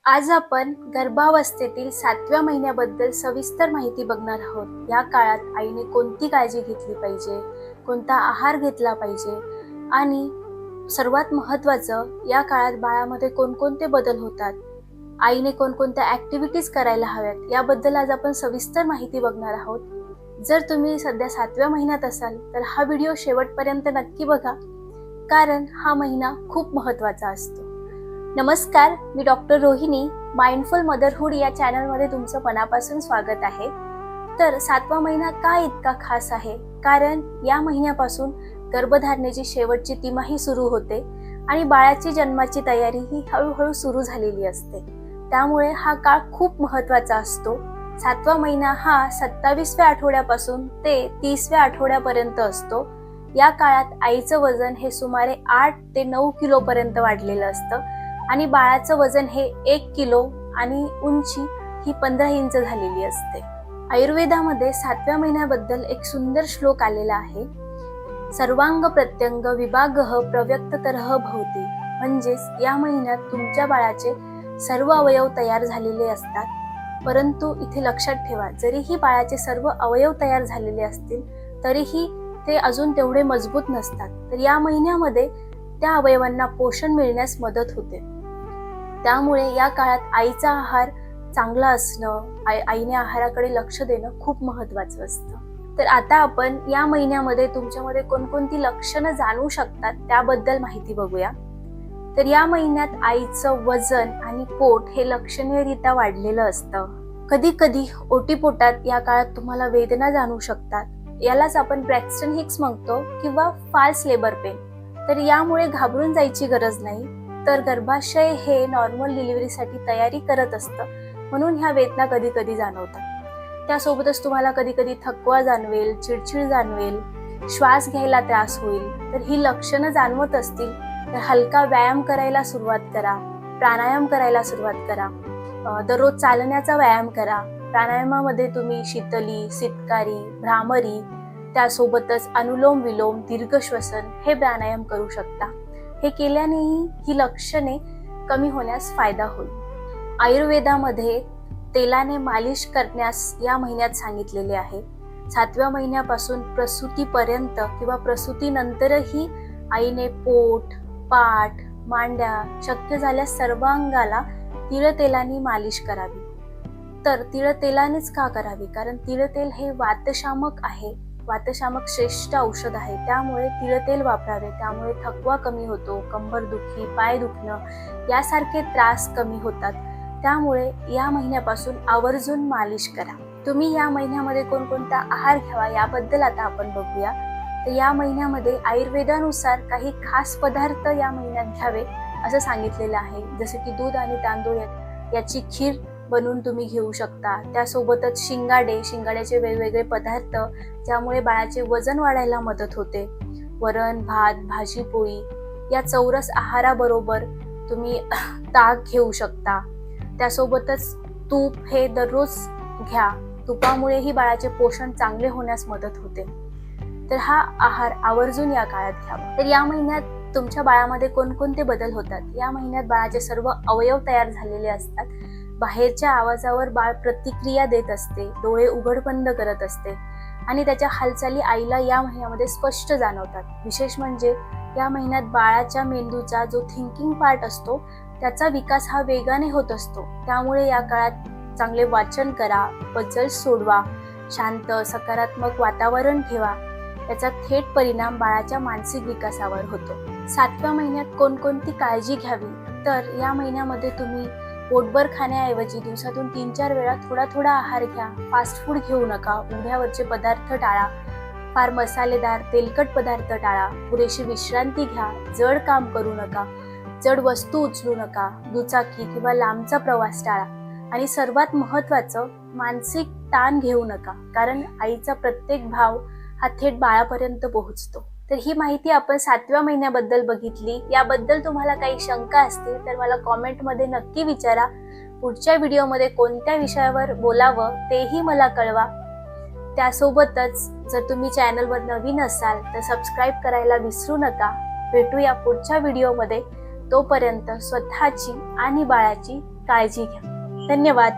आज आपण गर्भावस्थेतील 7व्या महिन्याबद्दल सविस्तर माहिती बघणार आहोत। या काळात आईने कोणती काळजी घेतली पाहिजे, कोणता आहार घेतला पाहिजे आणि सर्वात महत्त्वाचं या काळात बाळामध्ये कोणकोणते बदल होतात, आईने कोणकोणत्या ॲक्टिव्हिटीज करायला हव्यात याबद्दल आज आपण सविस्तर माहिती बघणार आहोत। जर तुम्ही सध्या 7व्या महिन्यात असाल तर हा व्हिडिओ शेवटपर्यंत नक्की बघा, कारण हा महिना खूप महत्त्वाचा असतो। नमस्कार, मी डॉक्टर रोहिणी, माइंडफुल मदरहूड या चॅनलमध्ये तुमचं मनापासून स्वागत आहे। तर 7वा महिना का इतका खास आहे? कारण या महिन्यापासून गर्भधारणेची शेवटची तिमाही सुरू होते आणि बाळाची जन्माची तयारी ही हळूहळू सुरू झालेली असते। त्यामुळे हा काळ खूप महत्त्वाचा असतो। 7वा महिना हा 27व्या आठवड्यापासून ते 30व्या आठवड्यापर्यंत असतो। या काळात आईचं वजन हे सुमारे 8 ते 9 किलो पर्यंत वाढलेलं असतं आणि बाळाचं वजन हे 1 किलो आणि उंची ही 15 इंच झालेली असते। आयुर्वेदामध्ये 7व्या महिन्याबद्दल एक सुंदर श्लोक आलेला आहे। सर्वांग प्रत्यंग विभागः प्रव्यक्ततरः भवति, म्हणजेच या महिन्यात तुमच्या बाळाचे सर्व अवयव तयार झालेले असतात। परंतु इथे लक्षात ठेवा, जरीही बाळाचे सर्व अवयव तयार झालेले असतील तरीही ते अजून तेवढे मजबूत नसतात। तर या महिन्यामध्ये त्या अवयवांना पोषण मिळण्यास मदत होते। त्यामुळे या काळात आईचा आहार चांगला असणं, आईने आहाराकडे लक्ष देणं खूप महत्त्वाचं असतं। तर आता आपण या महिन्यामध्ये तुमच्यामध्ये कोणकोणती लक्षणं जाणवू शकतात त्याबद्दल माहिती बघूया। तर या महिन्यात आईचं वजन आणि पोट हे लक्षणीयरित्या वाढलेलं असतं। कधी कधी ओटीपोटात या काळात तुम्हाला वेदना जाणवू शकतात। यालाच आपण ब्रॅक्स्टन हिक्स म्हणतो किंवा फाल्स लेबर पेन। तर यामुळे घाबरून जायची गरज नाही, तर गर्भाशय हे नॉर्मल डिलिव्हरीसाठी तयारी करत असतं, म्हणून ह्या वेदना कधी कधी जाणवतात। त्यासोबतच तुम्हाला कधी कधी थकवा जाणवेल, चिडचिड जाणवेल, श्वास घ्यायला त्रास होईल। तर ही लक्षणं जाणवत असतील तर हलका व्यायाम करायला सुरुवात करा, प्राणायाम करायला सुरुवात करा, दररोज चालण्याचा व्यायाम करा। प्राणायामामध्ये तुम्ही शीतली, सितकारी, भ्रामरी, त्यासोबतच अनुलोम विलोम, दीर्घ श्वसन हे प्राणायाम करू शकता। हे केल्यानेही ही लक्षणे कमी होण्यास फायदा होईल। आयुर्वेदामध्ये तेलाने मालिश करण्यास या महिन्यात सांगितलेले आहे। 7व्या महिन्यापासून प्रसूतीपर्यंत किंवा प्रसूतीनंतरही आईने पोट, पाठ, मांड्या, शक्य झाल्यास सर्व अंगाला तिळतेलाने मालिश करावी। तर तिळतेलानेच का करावी? कारण तिळतेल हे वातशामक आहे, वातशामक श्रेष्ठ औषध आहे। त्यामुळे तिळतेल वापरावे, त्यामुळे थकवा कमी होतो, कंबरदुखी, पाय दुखणं यासारखे त्रास कमी होतात। त्यामुळे या महिन्यापासून आवर्जून मालिश करा। तुम्ही या महिन्यामध्ये कोणकोणता आहार घ्यावा याबद्दल आता आपण बघूया। तर या महिन्यामध्ये आयुर्वेदानुसार काही खास पदार्थ या महिन्यात घ्यावे असं सांगितलेलं आहे। जसे की दूध आणि तांदूळ याची खीर बनवून तुम्ही घेऊ शकता। त्यासोबतच शिंगाड्याचे वेगवेगळे पदार्थ ज्यामुळे बाळाचे वजन वाढायला मदत होते। वरण, भात, भाजी पोळी या चौरस आहाराबरोबर तुम्ही ताक घेऊ शकता। त्यासोबतच तूप हे दररोज घ्या, तुपामुळेही बाळाचे पोषण चांगले होण्यास मदत होते। तर हा आहार आवर्जून या काळात घ्यावा। तर या महिन्यात तुमच्या बाळामध्ये कोणकोणते बदल होतात? या महिन्यात बाळाचे सर्व अवयव तयार झालेले असतात। बाहेरच्या आवाजावर बाळ प्रतिक्रिया देत असते, डोळे उघड बंद करत असते आणि त्याच्या हालचाली आईला या महिन्यामध्ये स्पष्ट जाणवतात। विशेष म्हणजे या महिन्यात बाळाच्या मेंदूचा जो थिंकिंग पार्ट असतो त्याचा विकास हा वेगाने होत असतो। त्यामुळे या काळात चांगले वाचन करा, पझल सोडवा, शांत सकारात्मक वातावरण ठेवा। याचा थेट परिणाम बाळाच्या मानसिक विकासावर होतो। 7व्या महिन्यात कोणकोणती काळजी घ्यावी? तर या महिन्यामध्ये तुम्ही पोटभर खाण्याऐवजी दिवसातून 3-4 वेळा थोडा थोडा आहार घ्या। फास्ट फूड घेऊ नका, उघड्यावरचे पदार्थ टाळा, फार मसालेदार तेलकट पदार्थ टाळा, पुरेशी विश्रांती घ्या, जड काम करू नका, जड वस्तू उचलू नका, दुचाकी किंवा लांबचा प्रवास टाळा आणि सर्वात महत्त्वाचं मानसिक ताण घेऊ नका, कारण आईचा प्रत्येक भाव हा थेट बाळापर्यंत पोहोचतो। तर ही माहिती आपण 7व्या महिन्याबद्दल बघितली। याबद्दल तुम्हाला काही शंका असतील तर मला कॉमेंटमध्ये नक्की विचारा। पुढच्या व्हिडिओमध्ये कोणत्या विषयावर बोलावं तेही मला कळवा। त्यासोबतच जर तुम्ही चॅनलवर नवीन असाल तर सबस्क्राईब करायला विसरू नका। भेटूया पुढच्या व्हिडिओमध्ये। तोपर्यंत स्वतःची आणि बाळाची काळजी घ्या. धन्यवाद.